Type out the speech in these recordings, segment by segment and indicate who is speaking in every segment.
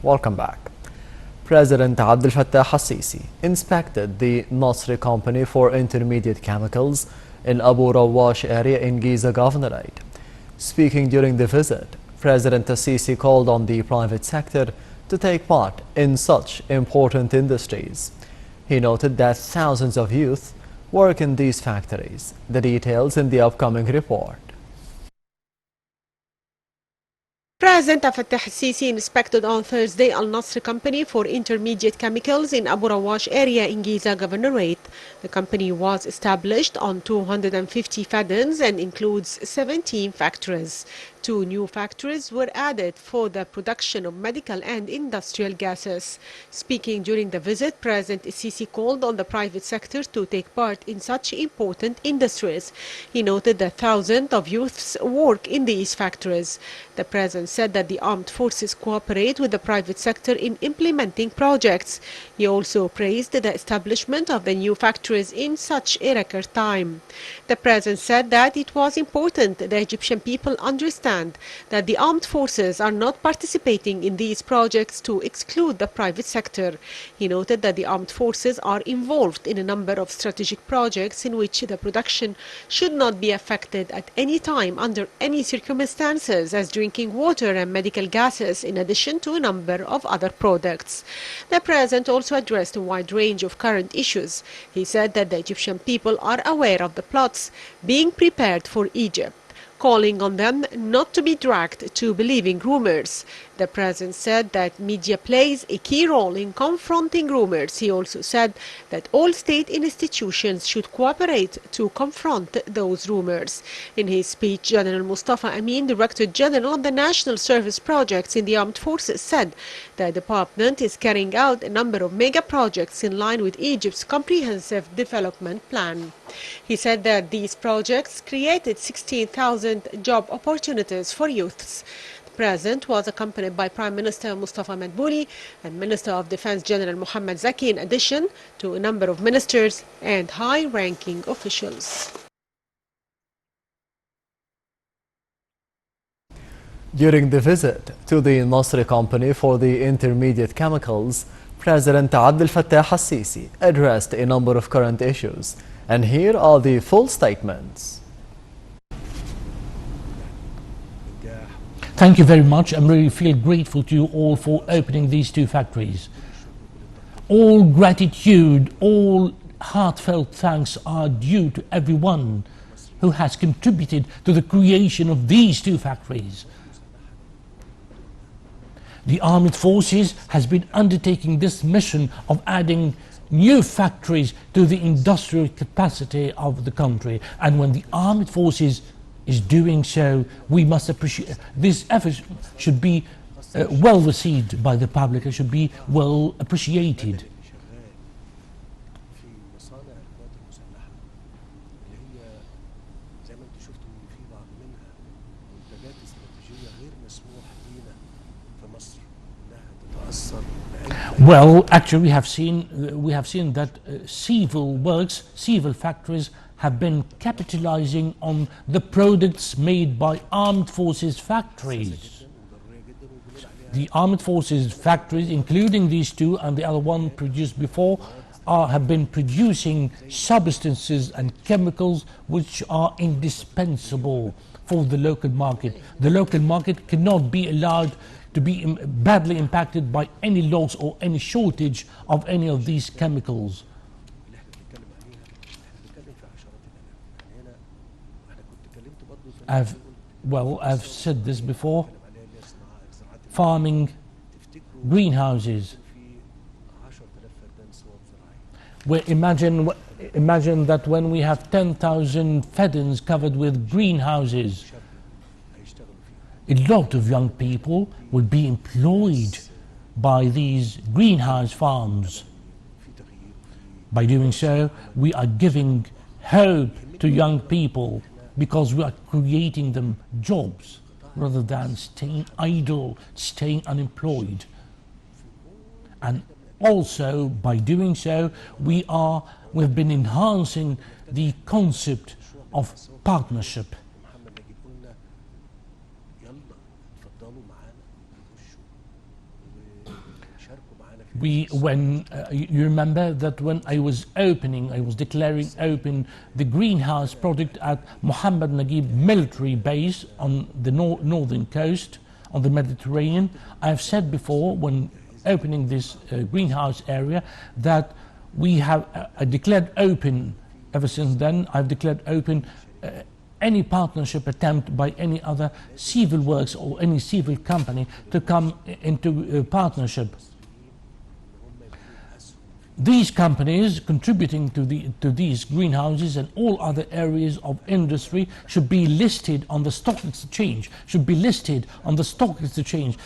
Speaker 1: Welcome back. President Abdel Fattah al-Sisi inspected the Nasri Company for Intermediate Chemicals in Abu Rawash area in Giza Governorate. Speaking during the visit, President al-Sisi called on the private sector to take part in such important industries. He noted that thousands of youth work in these factories. The details in the upcoming report.
Speaker 2: President Fattah al-Sisi inspected on Thursday Al Nasr Company for Intermediate Chemicals in Abu Rawash area in Giza Governorate. The company was established on 250 fadans and includes 17 factories. 2 new factories were added for the production of medical and industrial gases. Speaking during the visit, President al-Sisi called on the private sector to take part in such important industries. He noted that thousands of youths work in these factories. The President said that the armed forces cooperate with the private sector in implementing projects. He also praised the establishment of the new factories in such a record time. The President said that it was important the Egyptian people understand that the armed forces are not participating in these projects to exclude the private sector. He noted that the armed forces are involved in a number of strategic projects in which the production should not be affected at any time under any circumstances, as drinking water and medical gases, in addition to a number of other products. The President also addressed a wide range of current issues. He said that the Egyptian people are aware of the plots being prepared for Egypt, calling on them not to be dragged to believing rumors. The President said that media plays a key role in confronting rumors. He also said that all state institutions should cooperate to confront those rumors. In his speech, General Mustafa Amin, Director General of the National Service Projects in the Armed Forces, said the department is carrying out a number of mega projects in line with Egypt's comprehensive development plan. He said that these projects created 16,000 job opportunities for youths. The President was accompanied by Prime Minister Mustafa Madbouli and Minister of Defense General Mohammed Zaki, in addition to a number of ministers and high-ranking officials.
Speaker 1: During the visit to the Nasri Company for the Intermediate Chemicals, President Abdel Fattah al-Sisi addressed a number of current issues. And here are the full statements.
Speaker 3: Thank you very much. I really feel grateful to you all for opening these 2 factories. All gratitude, all heartfelt thanks are due to everyone who has contributed to the creation of these 2 factories. The armed forces has been undertaking this mission of adding new factories to the industrial capacity of the country, and when the armed forces is doing so, we must appreciate this effort. Should be well received by the public. It should be well appreciated. Well, actually, we have seen that civil works, civil factories have been capitalizing on the products made by armed forces factories. The armed forces factories, including these 2 and the other one produced before, have been producing substances and chemicals which are indispensable for the local market. The local market cannot be allowed to be badly impacted by any loss or any shortage of any of these chemicals. I've said this before. Farming, greenhouses. Well, imagine that when we have 10,000 fadans covered with greenhouses, a lot of young people will be employed by these greenhouse farms. By doing so, we are giving hope to young people, because we are creating them jobs rather than staying idle, staying unemployed. And also, by doing so, we've been enhancing the concept of partnership. You remember that when I was declaring open the greenhouse project at Mohammed Naguib military base on the northern coast on the Mediterranean. I have said before, when opening this greenhouse area, that we have declared open. Ever since then, I've declared open any partnership attempt by any other civil works or any civil company to come into partnership. These companies contributing to these greenhouses and all other areas of industry should be listed on the stock exchange,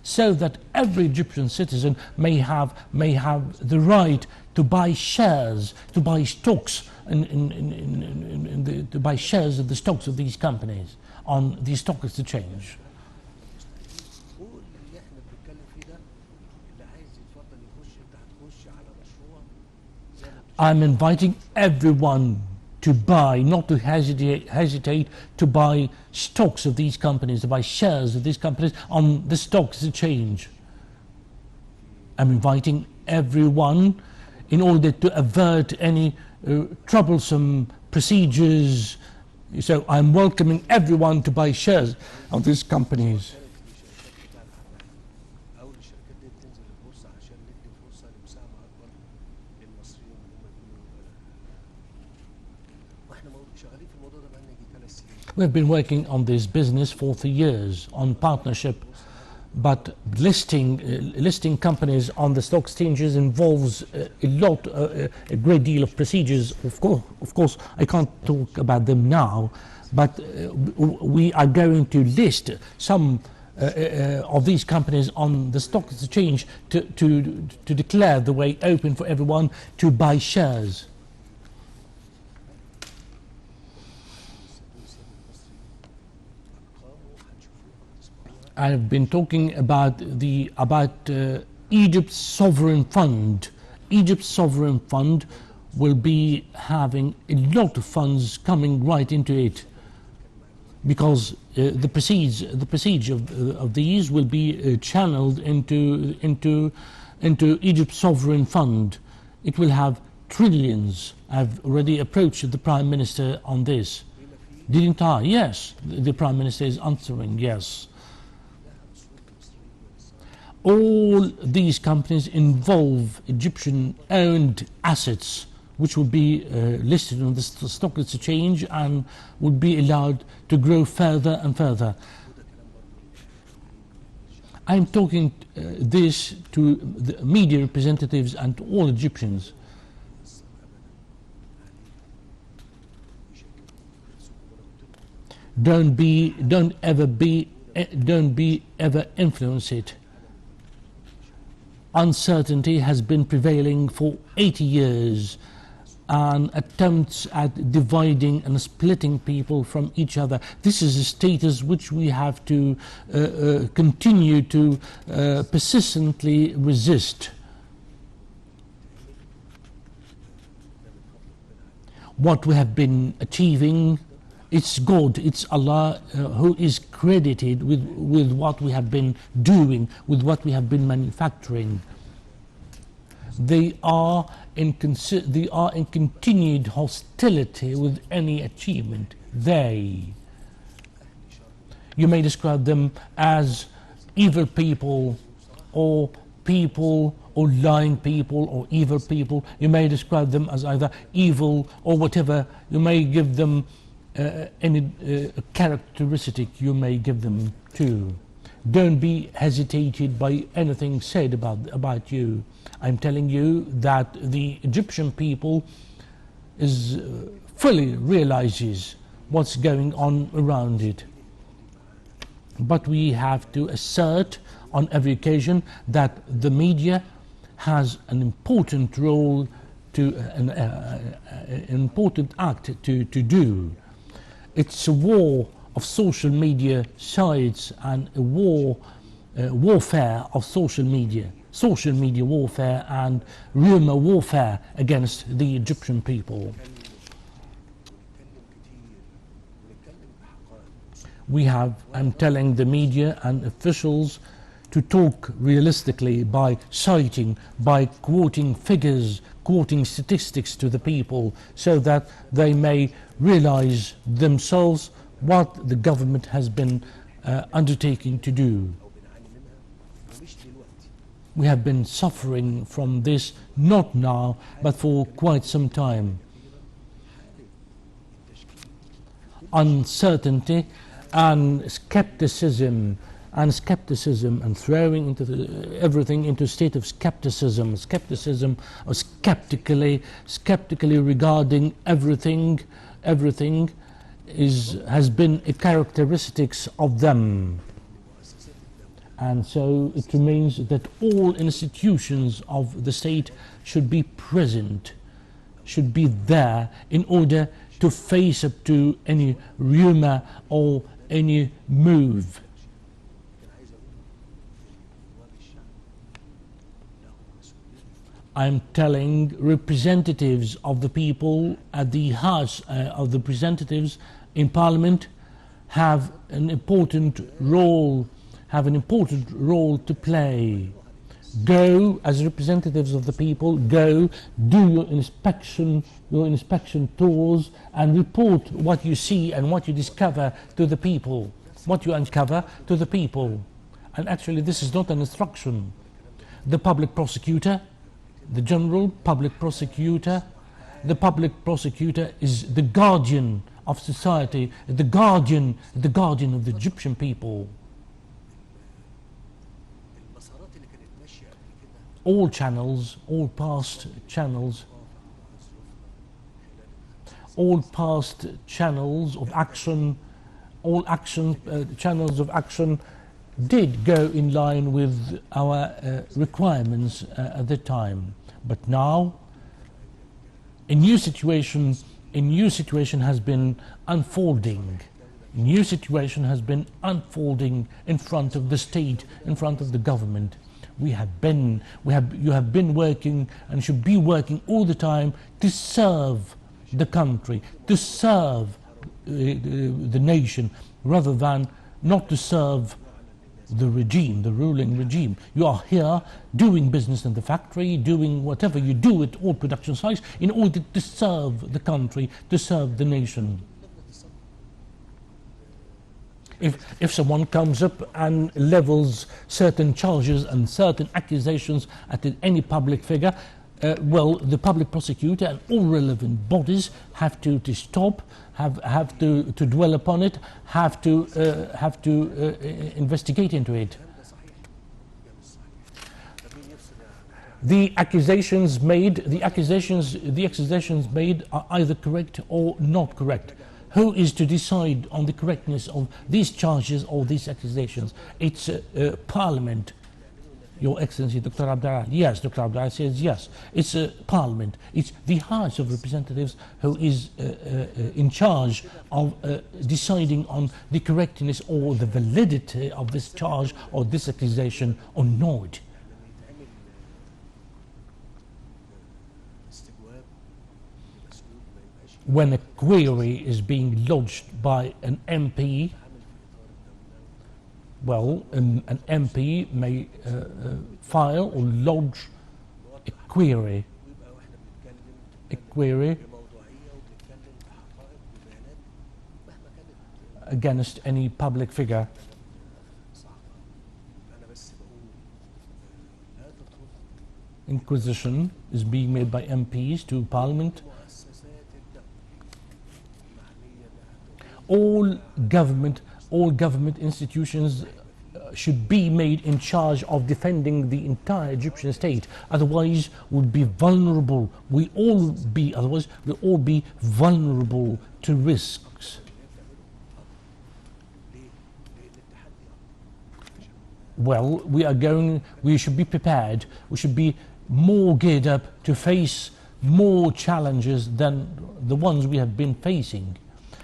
Speaker 3: so that every Egyptian citizen may have the right to buy shares, to buy stocks, to buy shares of the stocks of these companies on the stock exchange. I'm inviting everyone to buy, not to hesitate to buy stocks of these companies, to buy shares of these companies on the stock exchange. I'm inviting everyone in order to avert any troublesome procedures. So I'm welcoming everyone to buy shares of these companies. We've been working on this business for 3 years on partnership, but listing companies on the stock exchanges involves a great deal of procedures. Of course, I can't talk about them now, but we are going to list some of these companies on the stock exchange to declare the way open for everyone to buy shares. I've been talking about Egypt's sovereign fund. Egypt's sovereign fund will be having a lot of funds coming right into it, because the proceeds of these will be channeled into Egypt's sovereign fund. It will have trillions. I've already approached the Prime Minister on this, didn't I? Yes, the Prime Minister is answering yes. All these companies involve Egyptian-owned assets, which will be listed on the stock exchange and will be allowed to grow further and further. I'm talking this to the media representatives and to all Egyptians. Don't ever influence it. Uncertainty has been prevailing for 80 years, and attempts at dividing and splitting people from each other. This is a status which we have to continue to persistently resist. What we have been achieving, it's God, it's Allah who is credited with what we have been doing, with what we have been manufacturing. They are in continued hostility with any achievement. You may describe them as evil people or lying people or evil people. You may describe them as either evil or whatever. You may give them any characteristic you may give them too. Don't be hesitated by anything said about you. I'm telling you that the Egyptian people fully realizes what's going on around it. But we have to assert on every occasion that the media has an important role an important act to do. It's a war of social media sites and a warfare of social media warfare and rumor warfare against the Egyptian people. I'm telling the media and officials to talk realistically by citing, by quoting figures, quoting statistics to the people, so that they may realize themselves what the government has been undertaking to do. We have been suffering from this, not now, but for quite some time. Uncertainty and skepticism and throwing into everything into a state of skepticism or skeptically regarding everything has been a characteristics of them. And so it remains that all institutions of the state should be present, should be there in order to face up to any rumor or any move. I'm telling representatives of the people at the House of the Representatives in Parliament have an important role to play. Go as representatives of the people, go do your inspection tours and report what you see and what you discover to the people, what you uncover to the people. And actually this is not an instruction. The public prosecutor, the general public prosecutor is the guardian of society, the guardian of the Egyptian people. All channels, all past channels of action, channels of action did go in line with our requirements at the time. But now a new situation has been unfolding. A new situation has been unfolding in front of the state, in front of the government. You have been working and should be working all the time to serve the country, to serve the nation, rather than not to serve the regime, the ruling regime. You are here doing business in the factory, doing whatever you do at all production sites in order to serve the country, to serve the nation. If someone comes up and levels certain charges and certain accusations at any public figure, well, the public prosecutor and all relevant bodies have to stop, have to dwell upon it, have to investigate into it. The accusations made are either correct or not correct. Who is to decide on the correctness of these charges or these accusations? It's Parliament. Your Excellency, Dr. Abdallah. Yes, Dr. Abdallah says yes. It's Parliament. It's the House of Representatives who is in charge of deciding on the correctness or the validity of this charge or this accusation or not. When a query is being lodged by an MP, well, an MP may file or lodge a query against any public figure. Inquisition is being made by MPs to Parliament. All government institutions should be made in charge of defending the entire Egyptian state. Otherwise, we'll be vulnerable. Otherwise, we'll all be vulnerable to risks. Well, we should be prepared. We should be more geared up to face more challenges than the ones we have been facing,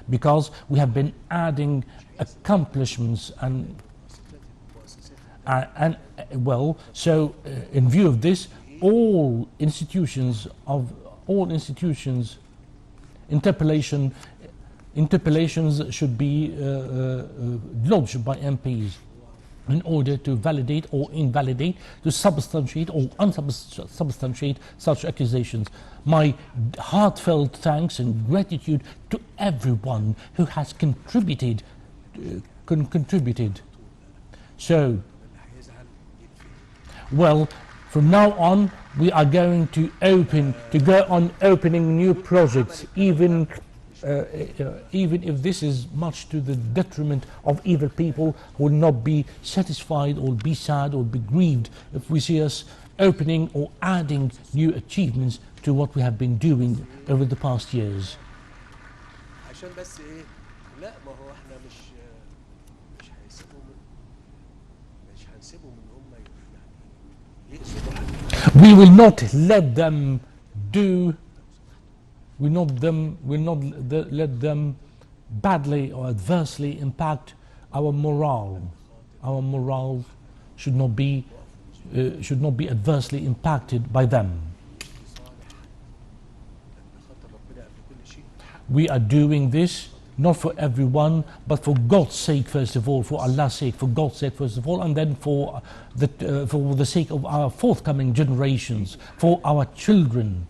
Speaker 3: because we have been adding accomplishments and in view of this, all institutions interpellations should be lodged by MPs. in order to validate or invalidate, to substantiate or unsubstantiate such accusations. My heartfelt thanks and gratitude to everyone who has contributed. So, well, from now on, we are going to go on opening new projects, even if this is much to the detriment of either people who will not be satisfied or be sad or be grieved if we see us opening or adding new achievements to what we have been doing over the past years. We will not let them let them badly or adversely impact our morale. Our morale should not be adversely impacted by them. We are doing this not for everyone, but for God's sake first of all, for Allah's sake, for God's sake first of all, and then for the sake of our forthcoming generations, for our children.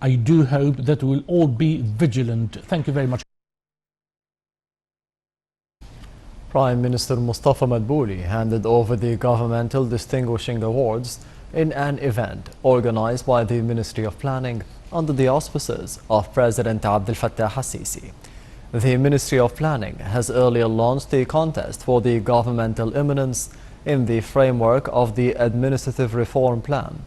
Speaker 3: I do hope that we will all be vigilant. Thank you very much.
Speaker 1: Prime Minister Mustafa Madbouli handed over the Governmental Distinguishing Awards in an event organized by the Ministry of Planning under the auspices of President Abdel Fattah al-Sisi. The Ministry of Planning has earlier launched the contest for the governmental eminence in the framework of the Administrative Reform Plan.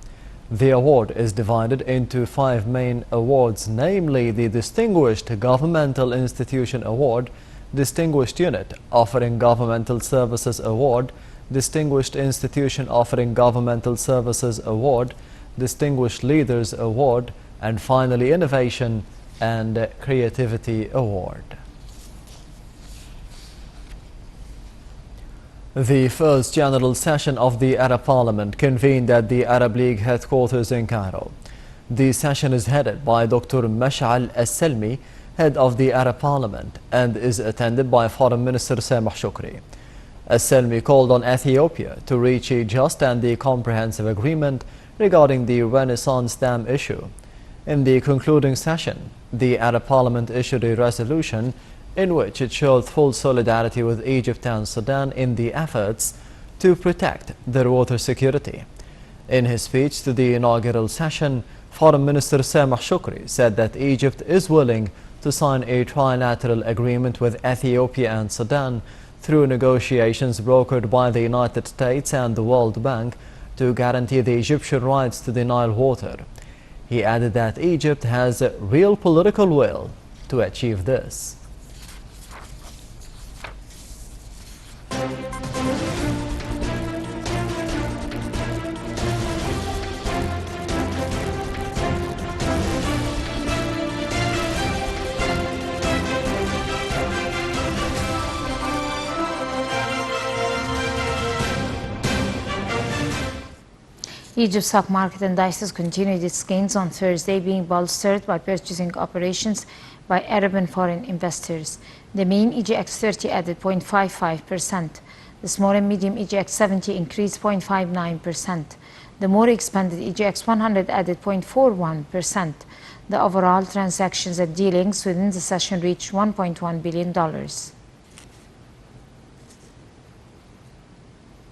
Speaker 1: The award is divided into 5 main awards, namely the Distinguished Governmental Institution Award, Distinguished Unit Offering Governmental Services Award, Distinguished Institution Offering Governmental Services Award, Distinguished Leaders Award, and finally Innovation and Creativity Award. The first general session of the Arab Parliament convened at the Arab League headquarters in Cairo. The session is headed by Dr. Mash'al Al-Salmi, head of the Arab Parliament, and is attended by Foreign Minister Sameh Shoukry. Al-Salmi called on Ethiopia to reach a just and the comprehensive agreement regarding the Renaissance Dam issue. In the concluding session, the Arab Parliament issued a resolution in which it showed full solidarity with Egypt and Sudan in the efforts to protect their water security. In his speech to the inaugural session, Foreign Minister Sameh Shoukry said that Egypt is willing to sign a trilateral agreement with Ethiopia and Sudan through negotiations brokered by the United States and the World Bank to guarantee the Egyptian rights to the Nile water. He added that Egypt has a real political will to achieve this.
Speaker 4: Egypt's stock market indices continued its gains on Thursday, being bolstered by purchasing operations by Arab and foreign investors. The main EGX 30 added 0.55%. The small and medium EGX 70 increased 0.59%. The more expanded EGX 100 added 0.41%. The overall transactions and dealings within the session reached $1.1 billion.